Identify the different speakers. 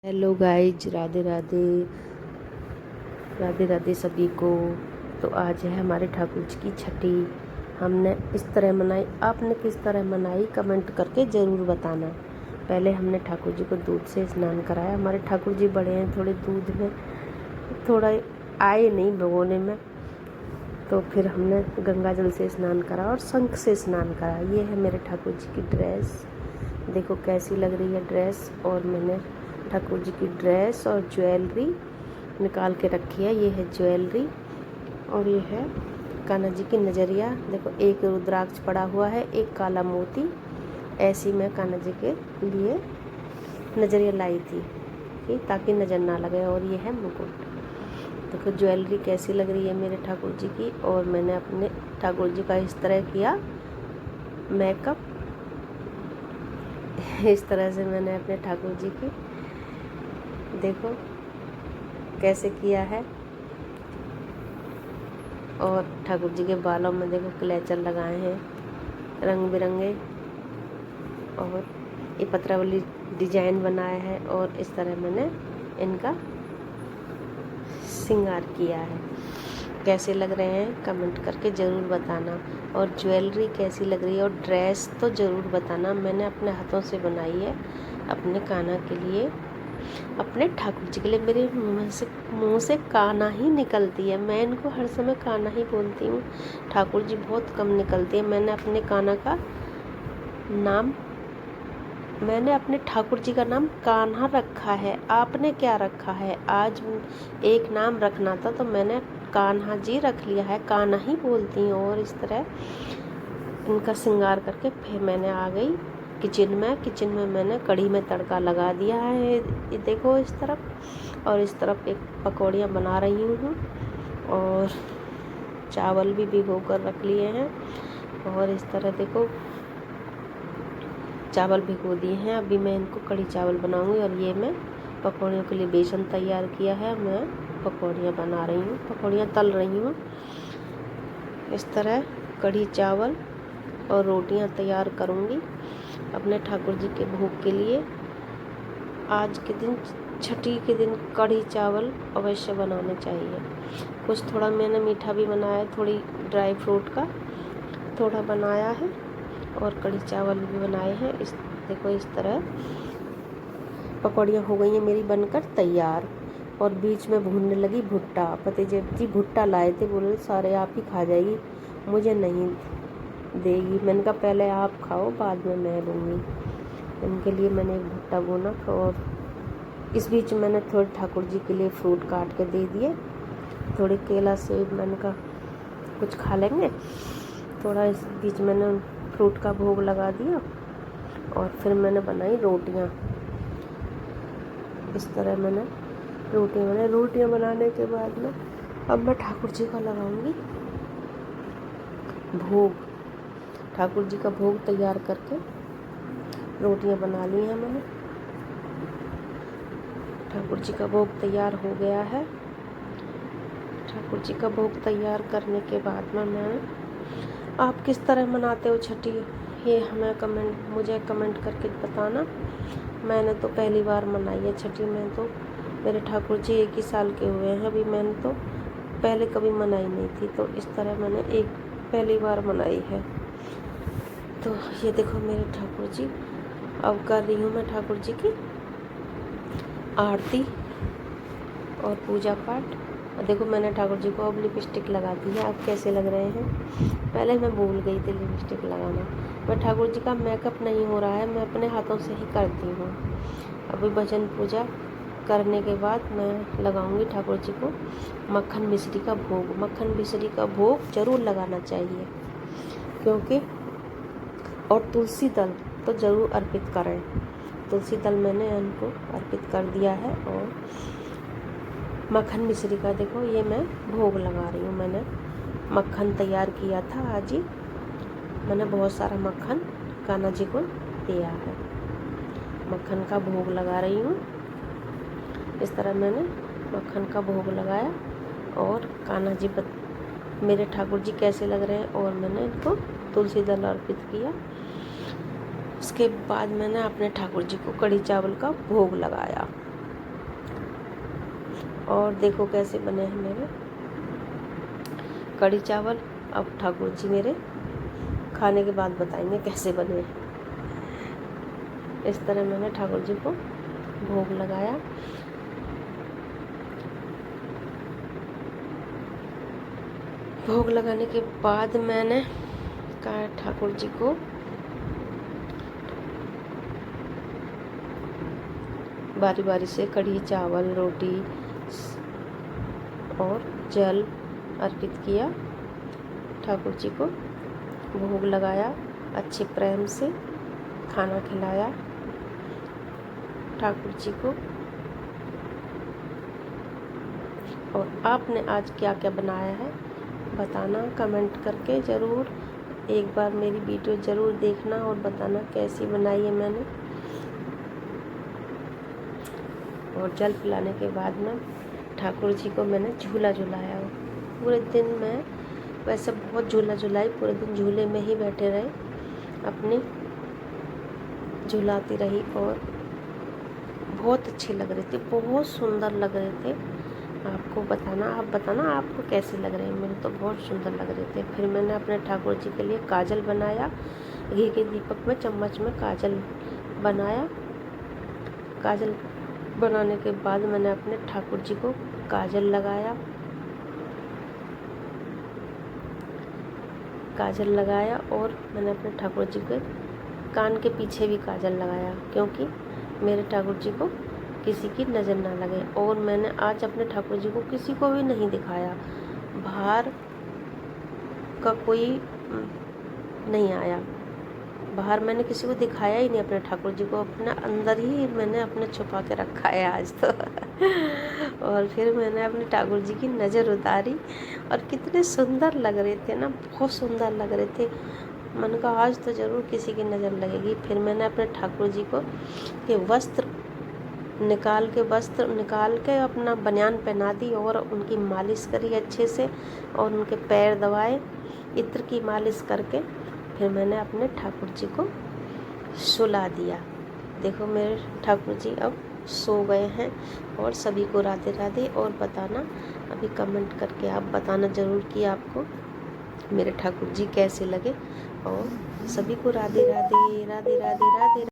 Speaker 1: Hello guys, Radhe Radhe. Radhe Radhe सभी को। तो आज है हमारे ठाकुर जी की छठी। हमने इस तरह मनाई, आपने किस तरह मनाई कमेंट करके ज़रूर बताना। पहले हमने ठाकुर जी को दूध से स्नान कराया। हमारे ठाकुर जी बड़े हैं, थोड़े दूध में थोड़ा आए नहीं भगोने में, तो फिर हमने गंगा जल से स्नान करा और शंख से स्नान करा। ये है मेरे ठाकुर जी की ड्रेस, देखो कैसी लग रही है ड्रेस। और मैंने ठाकुर जी की ड्रेस और ज्वेलरी निकाल के रखी है। ये है ज्वेलरी और ये है कान्हा जी की नज़रिया। देखो एक रुद्राक्ष पड़ा हुआ है, एक काला मोती। ऐसी मैं कान्हा जी के लिए नज़रिया लाई थी कि ताकि नज़र ना लगे। और ये है मुकुट। देखो ज्वेलरी कैसी लग रही है मेरे ठाकुर जी की। और मैंने अपने ठाकुर जी का इस तरह किया मेकअप। इस तरह से मैंने अपने ठाकुर जी की देखो कैसे किया है। और ठाकुर जी के बालों में देखो क्लेचर लगाए हैं रंग बिरंगे। और ये पत्रावली डिजाइन बनाया है। और इस तरह मैंने इनका श्रृंगार किया है। कैसे लग रहे हैं कमेंट करके ज़रूर बताना। और ज्वेलरी कैसी लग रही है और ड्रेस तो ज़रूर बताना। मैंने अपने हाथों से बनाई है अपने कान्हा के लिए, अपने ठाकुर जी के लिए। मेरे मुँह से कान्हा ही निकलती है। मैं इनको हर समय कान्हा ही बोलती हूँ, ठाकुर जी बहुत कम निकलती है। मैंने अपने कान्हा का नाम, मैंने अपने ठाकुर जी का नाम कान्हा रखा है। आपने क्या रखा है? आज एक नाम रखना था तो मैंने कान्हा जी रख लिया है, कान्हा ही बोलती हूँ। और इस तरह इनका श्रृंगार करके फिर मैंने आ गई किचन में मैंने कढ़ी में तड़का लगा दिया है। ये देखो इस तरफ, और इस तरफ एक पकौड़ियाँ बना रही हूँ। और चावल भी भिगो कर रख लिए हैं। और इस तरह देखो चावल भिगो दिए हैं। अभी मैं इनको कढ़ी चावल बनाऊंगी। और ये मैं पकौड़ियों के लिए बेसन तैयार किया है। मैं पकौड़ियाँ बना रही हूँ, पकौड़ियाँ तल रही हूँ। इस तरह कढ़ी चावल और रोटियां तैयार करूंगी अपने ठाकुर जी के भोग के लिए। आज के दिन, छठी के दिन कढ़ी चावल अवश्य बनाने चाहिए। कुछ थोड़ा मैंने मीठा भी बनाया, थोड़ी ड्राई फ्रूट का थोड़ा बनाया है। और कढ़ी चावल भी बनाए हैं। इस देखो इस तरह पकौड़ियाँ हो गई हैं मेरी बनकर तैयार। और बीच में भूनने लगी भुट्टा। पतिदेव जी भुट्टा लाए थे, बोले सारे आप ही खा जाएगी, मुझे नहीं देगी। मैंने कहा पहले आप खाओ, बाद में मैं लूँगी। इनके लिए मैंने एक भुट्टा भुना। और इस बीच मैंने थोड़े ठाकुर जी के लिए फ्रूट काट के दे दिए, थोड़े केला सेब। मैंने कहा कुछ खा लेंगे थोड़ा। इस बीच मैंने फ्रूट का भोग लगा दिया। और फिर मैंने बनाई रोटियाँ। इस तरह मैंने रोटियाँ बनाने के बाद में अब मैं ठाकुर जी का लगाऊंगी भोग। ठाकुर जी का भोग तैयार करके रोटियां बना ली हैं मैंने। ठाकुर जी का भोग तैयार हो गया है। ठाकुर जी का भोग तैयार करने के बाद में मैं, आप किस तरह मनाते हो छठी, ये मुझे कमेंट करके बताना। मैंने तो पहली बार मनाई है छठी में। तो मेरे ठाकुर जी 1 ही साल के हुए हैं अभी। मैंने तो पहले कभी मनाई नहीं थी, तो इस तरह मैंने पहली बार मनाई है। तो ये देखो मेरे ठाकुर जी, अब कर रही हूँ मैं ठाकुर जी की आरती और पूजा पाठ। और देखो मैंने ठाकुर जी को अब लिपस्टिक लगा दी है। अब कैसे लग रहे हैं? पहले मैं भूल गई थी लिपस्टिक लगाना। मैं ठाकुर जी का मेकअप नहीं हो रहा है, मैं अपने हाथों से ही करती हूँ। अभी भजन पूजा करने के बाद मैं लगाऊंगी ठाकुर जी को मक्खन मिश्री का भोग। मक्खन मिश्री का भोग जरूर लगाना चाहिए, क्योंकि और तुलसी दल तो ज़रूर अर्पित करें। तुलसी दल मैंने इनको अर्पित कर दिया है। और मक्खन मिश्री का देखो ये मैं भोग लगा रही हूँ। मैंने मक्खन तैयार किया था आज ही। मैंने बहुत सारा मक्खन कान्हा जी को दिया है। मक्खन का भोग लगा रही हूँ। इस तरह मैंने मक्खन का भोग लगाया। और कान्हा जी मेरे ठाकुर जी कैसे लग रहे हैं, और मैंने इनको तुलसी दल अर्पित किया। उसके बाद मैंने अपने ठाकुर जी को कढ़ी चावल का भोग लगाया। और देखो कैसे बने हैं मेरे कढ़ी चावल। अब ठाकुर जी मेरे खाने के बाद बताएंगे कैसे बने हैं। इस तरह मैंने ठाकुर जी को भोग लगाया। भोग लगाने के बाद मैंने कहा ठाकुर जी को बारी बारी से कढ़ी चावल रोटी और जल अर्पित किया। ठाकुर जी को भोग लगाया, अच्छे प्रेम से खाना खिलाया ठाकुर जी को। और आपने आज क्या क्या बनाया है बताना कमेंट करके ज़रूर। एक बार मेरी वीडियो ज़रूर देखना और बताना कैसी बनाई है मैंने। और जल पिलाने के बाद में ठाकुर जी को मैंने झूला झुलाया। पूरे दिन में वैसे बहुत झूला झुलाई, पूरे दिन झूले में ही बैठे रहे, अपनी झुलाती रही और बहुत अच्छे लग रहे थे, बहुत सुंदर लग रहे थे। आपको बताना, आप बताना आपको कैसे लग रहे हैं। मेरे तो बहुत सुंदर लग रहे थे। फिर मैंने अपने ठाकुर जी के लिए काजल बनाया, घी के दीपक में चम्मच में काजल बनाया। काजल बनाने के बाद मैंने अपने ठाकुर जी को काजल लगाया। काजल लगाया और मैंने अपने ठाकुर जी के कान के पीछे भी काजल लगाया, क्योंकि मेरे ठाकुर जी को किसी की नज़र ना लगे। और मैंने आज अपने ठाकुर जी को किसी को भी नहीं दिखाया, बाहर का कोई नहीं आया, बाहर मैंने किसी को दिखाया ही नहीं अपने ठाकुर जी को, अपने अंदर ही मैंने अपने छुपा के रखा है आज तो। और फिर मैंने अपने ठाकुर जी की नज़र उतारी और कितने सुंदर लग रहे थे ना, बहुत सुंदर लग रहे थे। मैंने कहा आज तो ज़रूर किसी की नज़र लगेगी। फिर मैंने अपने ठाकुर जी को के वस्त्र निकाल के अपना बनियान पहना दी और उनकी मालिश करी अच्छे से और उनके पैर दबाए इत्र की मालिश करके। फिर मैंने अपने ठाकुर जी को सुला दिया। देखो मेरे ठाकुर जी अब सो गए हैं। और सभी को राधे राधे। और बताना अभी कमेंट करके आप बताना ज़रूर कि आपको मेरे ठाकुर जी कैसे लगे। और सभी को राधे राधे राधे राधे राधे।